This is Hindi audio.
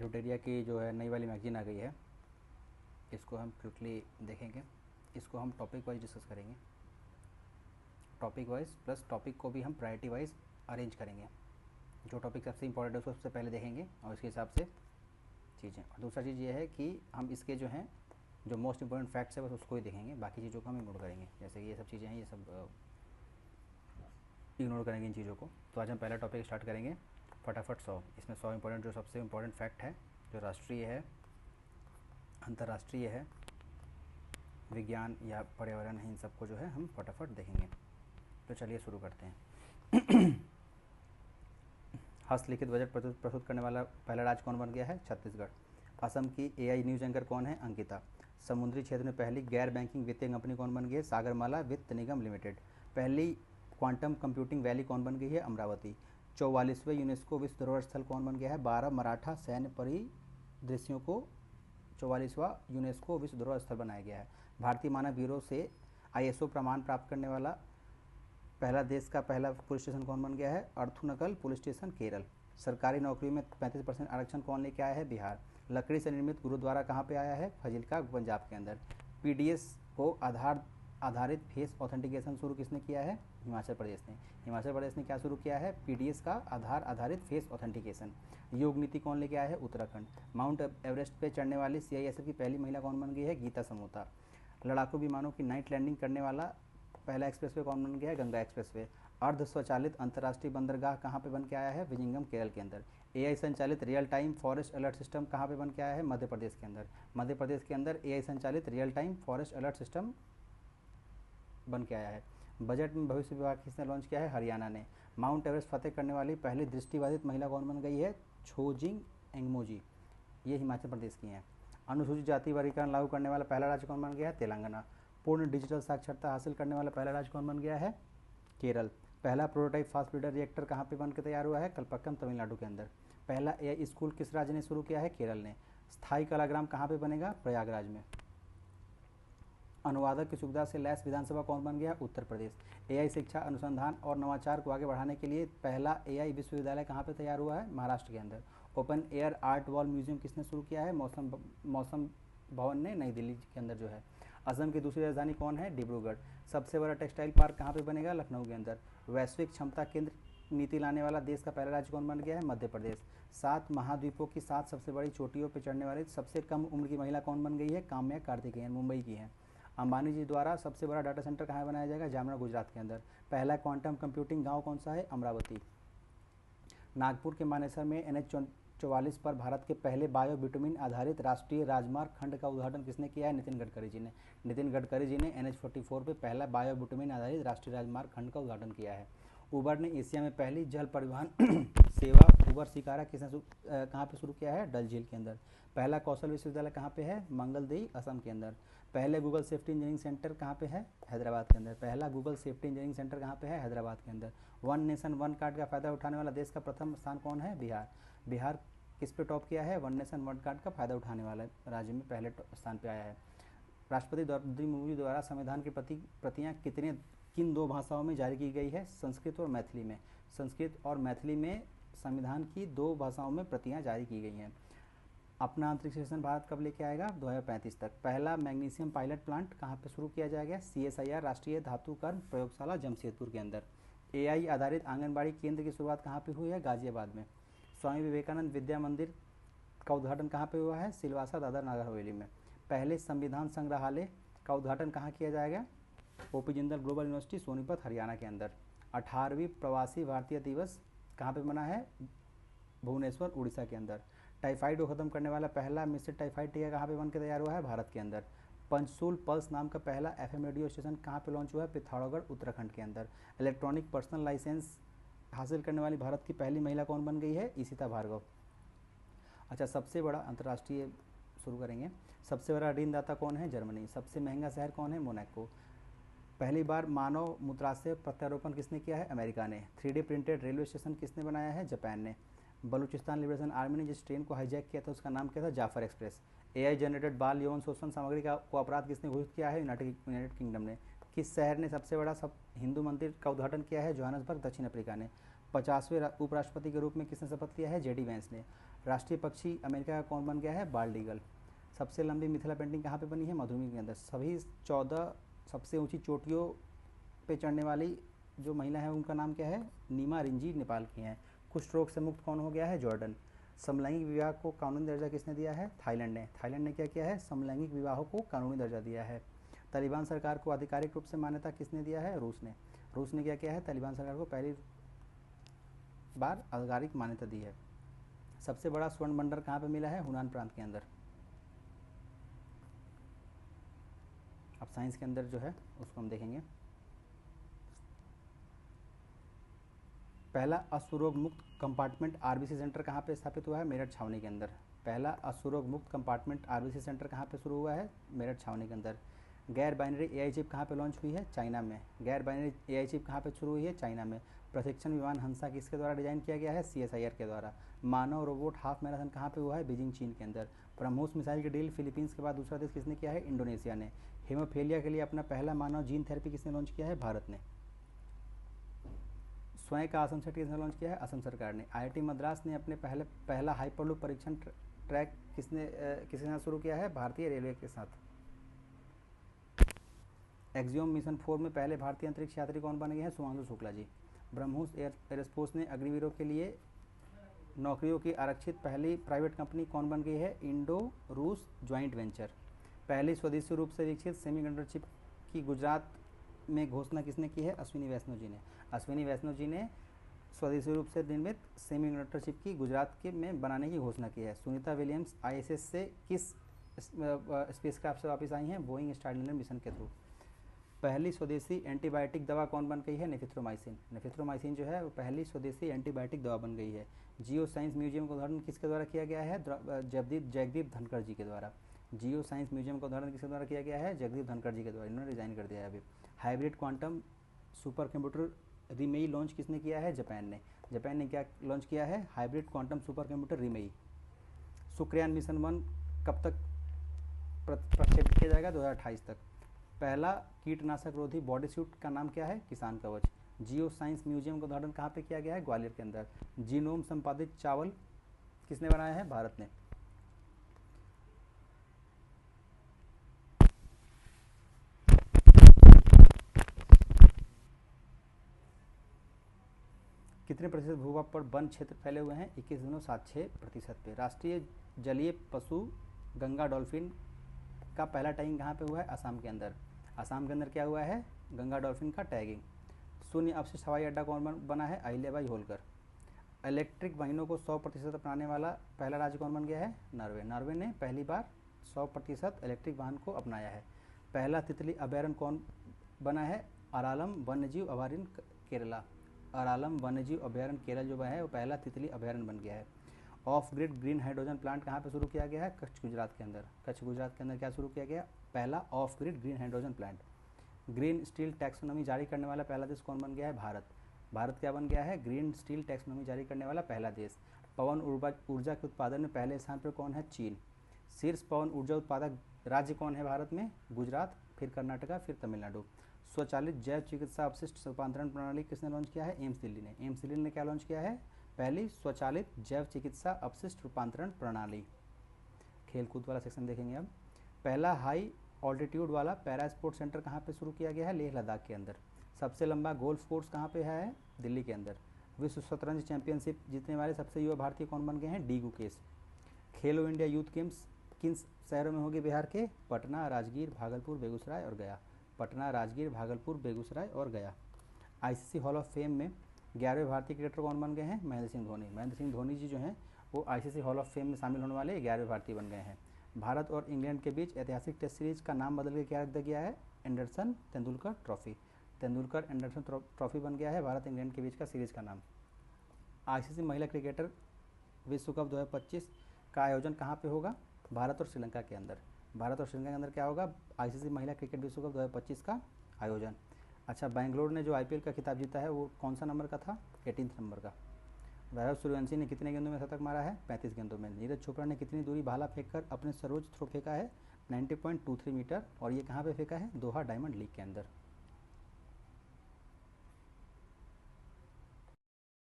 एडुटेरिया की जो है नई वाली मैगजीन आ गई है, इसको हम क्विकली देखेंगे। इसको हम टॉपिक वाइज डिस्कस करेंगे, टॉपिक वाइज प्लस टॉपिक को भी हम प्रायोरिटी वाइज अरेंज करेंगे। जो टॉपिक सबसे इंपॉर्टेंट है उसको सबसे पहले देखेंगे और इसके हिसाब से चीज़ें। और दूसरा चीज़ ये है कि हम इसके जो हैं जो मोस्ट इंपॉर्टेंट फैक्ट्स है बस उसको ही देखेंगे, बाकी चीज़ों को हम इग्नोर करेंगे। जैसे कि ये सब चीज़ें हैं, ये सब इग्नोर करेंगे इन चीज़ों को। तो आज हम पहला टॉपिक स्टार्ट करेंगे फटाफट 100। इसमें 100 इंपॉर्टेंट जो सबसे इंपॉर्टेंट फैक्ट है, जो राष्ट्रीय है, अंतर्राष्ट्रीय है, विज्ञान या पर्यावरण है, इन सबको जो है हम फटाफट देखेंगे। तो चलिए शुरू करते हैं। हस्तलिखित बजट प्रस्तुत करने वाला पहला राज्य कौन बन गया है? छत्तीसगढ़। असम की एआई न्यूज़ एंकर कौन है? अंकिता। समुद्री क्षेत्र में पहली गैर बैंकिंग वित्तीय कंपनी कौन बन गई है? सागरमाला वित्त निगम लिमिटेड। पहली क्वांटम कंप्यूटिंग वैली कौन बन गई है? अमरावती। 44वें यूनेस्को विश्व धरोहर स्थल कौन बन गया है? 12 मराठा सैन्य परिदृश्यों को 44वां यूनेस्को विश्व धरोहर स्थल बनाया गया है। भारतीय मानक ब्यूरो से आईएसओ प्रमाण प्राप्त करने वाला पहला देश का पहला पुलिस स्टेशन कौन बन गया है? अर्थुनकल पुलिस स्टेशन, केरल। सरकारी नौकरी में 35% आरक्षण कौन लेके आया है? बिहार। लकड़ी से निर्मित गुरुद्वारा कहाँ पे आया है? फजिल्का, पंजाब के अंदर। पीडीएस को आधारित फेस ऑथेंटिकेशन शुरू किसने किया है? हिमाचल प्रदेश ने। हिमाचल प्रदेश ने क्या शुरू किया है? पीडीएस का आधारित फेस ऑथेंटिकेशन। योग नीति कौन लेके आया है? उत्तराखंड। माउंट एवरेस्ट पे चढ़ने वाली सीआईएसएफ की पहली महिला कौन बन गई है? गीता समोता। लड़ाकू विमानों की नाइट लैंडिंग करने वाला पहला एक्सप्रेसवे कौन बन गया है? गंगा एक्सप्रेसवे। अर्ध स्वचालित अंतर्राष्ट्रीय बंदरगाह कहाँ पे बन के आया है? विजिंगम, केरल के अंदर। एआई संचालित real time forest alert system कहाँ पे बन के आया है? मध्य प्रदेश के अंदर। मध्य प्रदेश के अंदर एआई संचालित real time forest alert system बन के आया है। बजट में भविष्य विभाग किसने लॉन्च किया है? हरियाणा ने। माउंट एवरेस्ट फतेह करने वाली पहली दृष्टिबाधित महिला कौन बन गई है? छोजिंग एंगमोजी। ये हिमाचल प्रदेश की हैं। अनुसूचित जाति वर्गीकरण लागू करने वाला पहला राज्य कौन बन गया है? तेलंगाना। पूर्ण डिजिटल साक्षरता हासिल करने वाला पहला राज्य कौन बन गया है? केरल। पहला प्रोटोटाइप फास्ट ब्रीडर रिएक्टर कहाँ पे बन के तैयार हुआ है? कलपक्कम, तमिलनाडु के अंदर। पहला एआई स्कूल किस राज्य ने शुरू किया है? केरल ने। स्थायी कलाग्राम कहाँ पे बनेगा? प्रयागराज में। अनुवादक की सुविधा से लैस विधानसभा कौन बन गया? उत्तर प्रदेश। एआई शिक्षा, अनुसंधान और नवाचार को आगे बढ़ाने के लिए पहला एआई विश्वविद्यालय कहाँ पे तैयार हुआ है? महाराष्ट्र के अंदर। Open air art wall museum किसने शुरू किया है? मौसम भवन ने, नई दिल्ली के अंदर जो है। असम की दूसरी राजधानी कौन है? डिब्रूगढ़। सबसे बड़ा टेक्सटाइल पार्क कहाँ पे बनेगा? लखनऊ के अंदर। वैश्विक क्षमता केंद्र नीति लाने वाला देश का पहला राज्य कौन बन गया है? मध्य प्रदेश। 7 महाद्वीपों की 7 सबसे बड़ी चोटियों पर चढ़ने वाली सबसे कम उम्र की महिला कौन बन गई है? काम्या कार्तिकेयन, मुंबई की है। अंबानी जी द्वारा सबसे बड़ा डाटा सेंटर कहाँ बनाया जाएगा? जामनगर, गुजरात के अंदर। पहला क्वांटम कंप्यूटिंग गांव कौन सा है? अमरावती। नागपुर के मानेसर में NH44 पर भारत के पहले बायो बिटुमिन आधारित राष्ट्रीय राजमार्ग खंड का उद्घाटन किसने किया है? नितिन गडकरी जी ने। नितिन गडकरी जी ने NH44 पे पहला बायो बिटुमिन आधारित राष्ट्रीय राजमार्ग खंड का उद्घाटन किया है। उबर ने एशिया में पहली जल परिवहन सेवा उबर शिकारा किसने कहाँ पे शुरू किया है? डल झील के अंदर। पहला कौशल विश्वविद्यालय कहाँ पे है? मंगलदेई, असम के अंदर। पहले गूगल सेफ्टी इंजीनियरिंग सेंटर कहाँ पे है? हैदराबाद के अंदर। पहला गूगल सेफ्टी इंजीनियरिंग सेंटर कहाँ पे है? हैदराबाद के अंदर। वन नेशन वन कार्ड का फायदा उठाने वाला देश का प्रथम स्थान कौन है? बिहार। बिहार किस पे टॉप किया है? वन नेशन वन कार्ड का फायदा उठाने वाला राज्य में पहले स्थान पे आया है। राष्ट्रपति द्रौपदी मुर्मू द्वारा संविधान की प्रतियां किन 2 भाषाओं में जारी की गई है? संस्कृत और मैथिली में। संस्कृत और मैथिली में संविधान की 2 भाषाओं में प्रतियां जारी की गई हैं। अपना अंतरिक्ष स्टेशन भारत कब लेके आएगा? 2035 तक। पहला मैग्नीशियम पायलट प्लांट कहाँ पे शुरू किया जाएगा? CSIR राष्ट्रीय धातुकर्म प्रयोगशाला, जमशेदपुर के अंदर। एआई आधारित आंगनबाड़ी केंद्र की शुरुआत कहाँ पे हुई है? गाजियाबाद में। स्वामी विवेकानंद विद्या मंदिर का उद्घाटन कहाँ पे हुआ है? सिलवासा, दादर नागर हवेली में। पहले संविधान संग्रहालय का उद्घाटन कहाँ किया जाएगा? OP Jindal global university, Sonipat, Haryana के अंदर। 18वीं प्रवासी भारतीय दिवस कहाँ पे मना है? भुवनेश्वर, उड़ीसा के अंदर। टाइफाइड को खत्म करने वाला पहला मिस्टर टाइफाइड टीका कहाँ पे बन के तैयार हुआ है? भारत के अंदर। पंचसूल पल्स नाम का पहला FM रेडियो स्टेशन कहाँ पे लॉन्च हुआ है? पिथौरागढ़, उत्तराखंड के अंदर। इलेक्ट्रॉनिक पर्सनल लाइसेंस हासिल करने वाली भारत की पहली महिला कौन बन गई है? ईशिता भार्गव। अच्छा, सबसे बड़ा अंतर्राष्ट्रीय शुरू करेंगे। सबसे बड़ा ऋणदाता कौन है? जर्मनी। सबसे महंगा शहर कौन है? मोनाको। पहली बार मानव मूत्राशय प्रत्यारोपण किसने किया है? अमेरिका ने। 3D प्रिंटेड रेलवे स्टेशन किसने बनाया है? जापान ने। बलूचिस्तान लिबरेशन आर्मी ने जिस ट्रेन को हाईजैक किया था उसका नाम क्या था? जाफर एक्सप्रेस। एआई जनरेटेड बाल यौन शोषण सामग्री को अपराध किसने घोषित किया है? यूनाइटेड किंगडम ने। किस शहर ने सबसे बड़ा हिंदू मंदिर का उद्घाटन किया है? जोहान्सबर्ग, दक्षिण अफ्रीका ने। 50वें उपराष्ट्रपति के रूप में किसने शपथ लिया है? JD वैंस ने। राष्ट्रीय पक्षी अमेरिका का कौन बन गया है? Bald eagle. सबसे लंबी मिथिला पेंटिंग कहाँ पे बनी है? मधुबनी के अंदर। सभी 14 सबसे ऊंची चोटियों पे चढ़ने वाली जो महिला है उनका नाम क्या है? नीमा रिंजी नेपाल की हैं। कुष्ठ रोग से मुक्त कौन हो गया है? जॉर्डन। समलैंगिक विवाह को कानूनी दर्जा किसने दिया है? थाईलैंड ने। थाईलैंड ने क्या किया है? समलैंगिक विवाहों को कानूनी दर्जा दिया है। तालिबान सरकार को आधिकारिक रूप से मान्यता किसने दिया है? रूस ने। रूस ने क्या किया है? तालिबान सरकार को पहली बार आधिकारिक मान्यता दी है। सबसे बड़ा स्वर्ण भंडार कहाँ पे मिला है? हुनान प्रांत के अंदर। अब साइंस के अंदर जो है उसको हम देखेंगे। पहला अश्वरोग मुक्त कंपार्टमेंट आरबीसी सेंटर कहाँ पे स्थापित हुआ है? मेरठ छावनी के अंदर। पहला अश्वरोग मुक्त कंपार्टमेंट आरबीसी सेंटर कहाँ पे शुरू हुआ है? मेरठ छावनी के अंदर। गैर बाइनरी एआई चिप कहाँ पे लॉन्च हुई है? चाइना में। गैर बाइनरी एआई चिप कहाँ पे शुरू हुई है? चाइना में। प्रशिक्षण विमान हंसा किसके द्वारा डिजाइन किया गया है? सीएसआईआर के द्वारा। मानव रोबोट हाफ मैराथन कहाँ पे हुआ है? बीजिंग चीन के अंदर। ब्रह्मोस मिसाइल की डील फिलीपींस के बाद दूसरा देश किसने किया है? इंडोनेशिया ने। हेमोफेलिया के लिए अपना पहला मानव जीन थेरेपी किसने लॉन्च किया है? भारत ने। स्वयं का आसम सेट किसने लॉन्च किया है? असम सरकार ने। आईआईटी मद्रास ने अपने पहला हाइपरलूप परीक्षण ट्रैक किसके साथ शुरू किया है? भारतीय रेलवे के साथ। एक्सियोम मिशन 4 में पहले भारतीय अंतरिक्ष यात्री कौन बन गए हैं? सुमांशु शुक्ला जी। ब्रह्मोस एयरस्पेस ने अग्निवीरों के लिए नौकरियों की आरक्षित पहली प्राइवेट कंपनी कौन बन गई है? इंडो रूस ज्वाइंट वेंचर। पहली स्वदेशी रूप से विकसित सेमीकंडक्टर चिप की गुजरात में घोषणा किसने की है? अश्विनी वैष्णव जी ने। अश्विनी वैष्णव जी ने स्वदेशी रूप से निर्मित सेमीकंडक्टर चिप की गुजरात के में बनाने की घोषणा की है। सुनीता विलियम्स आईएसएस से किस स्पेसक्राफ्ट से वापस आई हैं? बोइंग स्टारलाइनर मिशन के थ्रू। पहली स्वदेशी एंटीबायोटिक दवा कौन बन गई है? नेफिथ्रोमाइसिन। नेफिथ्रोमाइसिन जो है वो पहली स्वदेशी एंटीबायोटिक दवा बन गई है। जियो साइंस म्यूजियम का उद्घाटन किसके द्वारा किया गया है? जगदीप धनखड़ जी के द्वारा। जियो साइंस म्यूजियम का उद्घाटन किसके द्वारा किया गया है? जगदीप धनखड़ जी के द्वारा। इन्होंने रिजाइन कर दिया है अभी। Hybrid quantum super computer Reimei launch किसने किया है? जापान ने। जापान ने क्या लॉन्च किया है? Hybrid quantum super computer Reimei. Shukrayaan mission 1 कब तक प्रक्षेपित किया जाएगा? 2028 तक। पहला कीटनाशक रोधी बॉडी सूट का नाम क्या है? किसान कवच। जियो साइंस म्यूजियम का उद्घाटन कहाँ पे किया गया है? ग्वालियर के अंदर। जीनोम संपादित चावल किसने बनाया है? भारत ने। कितने प्रतिशत भूभाग पर वन क्षेत्र फैले हुए हैं? 21.76% पे। राष्ट्रीय जलीय पशु गंगा डॉल्फिन का पहला टैगिंग कहाँ पे हुआ है? असम के अंदर। असम के अंदर क्या हुआ है? गंगा डॉल्फिन का टैगिंग। शून्य अपशिष्ट हवाई अड्डा कौन बना है? अहिल्याबाई होलकर। इलेक्ट्रिक वाहनों को 100% अपनाने वाला पहला राज्य कौन बन गया है? नॉर्वे। नॉर्वे ने पहली बार 100% इलेक्ट्रिक वाहन को अपनाया है। पहला तितली अभयारण्य कौन बना है? अरालम वन्यजीव अभयारण्य केरला। अरालम वन्यजीव अभयारण्य केरल जो है वो पहला तितली अभयारण्य बन गया है। Of grid green hydrogen plant कहाँ पे शुरू किया गया है? कच्छ गुजरात के अंदर। कच्छ गुजरात के अंदर क्या शुरू किया गया? पहला of grid green hydrogen plant. Green steel taxonomy जारी करने वाला पहला देश कौन बन गया है? भारत। भारत क्या बन गया है? ग्रीन स्टील टैक्सोनॉमी जारी करने वाला पहला देश। पवन ऊर्जा के उत्पादन में पहले स्थान पर कौन है? चीन। शीर्ष पवन ऊर्जा उत्पादक राज्य कौन है भारत में? गुजरात, फिर कर्नाटका, फिर तमिलनाडु। स्वचालित जैव चिकित्सा अपशिष्ट रूपांतरण प्रणाली किसने लॉन्च किया है? एम्स दिल्ली ने। एम्स दिल्ली ने क्या लॉन्च किया है? पहली स्वचालित जैव चिकित्सा अपशिष्ट रूपांतरण प्रणाली। खेलकूद वाला सेक्शन देखेंगे अब। पहला हाई ऑल्टीट्यूड वाला पैरा स्पोर्ट सेंटर कहाँ पे शुरू किया गया है? लेह लद्दाख के अंदर। सबसे लंबा गोल्फ कोर्स कहाँ पे है? दिल्ली के अंदर। विश्व शतरंज चैंपियनशिप जीतने वाले सबसे युवा भारतीय कौन बन गए हैं? डी गुकेश। खेलो इंडिया यूथ गेम्स किन शहरों में होगी बिहार के? पटना, राजगीर, भागलपुर, बेगूसराय और गया। पटना, राजगीर, भागलपुर, बेगूसराय और गया। आईसीसी हॉल ऑफ फेम में 11वें भारतीय क्रिकेटर कौन बन गए हैं? महेंद्र सिंह धोनी। महेंद्र सिंह धोनी जी जो हैं वो आईसीसी हॉल ऑफ फेम में शामिल होने वाले 11वें भारतीय बन गए हैं। भारत और इंग्लैंड के बीच ऐतिहासिक टेस्ट सीरीज का नाम बदल के क्या रख दिया गया है? Anderson Tendulkar trophy. Tendulkar Anderson trophy बन गया है भारत इंग्लैंड के बीच का सीरीज का नाम। आईसीसी महिला क्रिकेटर विश्व कप 2025 का आयोजन कहाँ पे होगा? भारत और श्रीलंका के अंदर। भारत और श्रीलंका के अंदर क्या होगा? आईसीसी महिला क्रिकेट विश्व कप 2025 का आयोजन। अच्छा, बेंगलोर ने जो आईपीएल का खिताब जीता है वो कौन सा नंबर का था? 18 नंबर का। वैभव सूर्यवंशी ने कितने गेंदों में शतक मारा है? 35 गेंदों में। नीरज चोपड़ा ने कितनी दूरी भाला फेंककर अपने सर्वोच्च थ्रो फेंका है? 90.23 मीटर। और ये कहाँ पे फेंका है? दोहा डायमंड लीग के अंदर।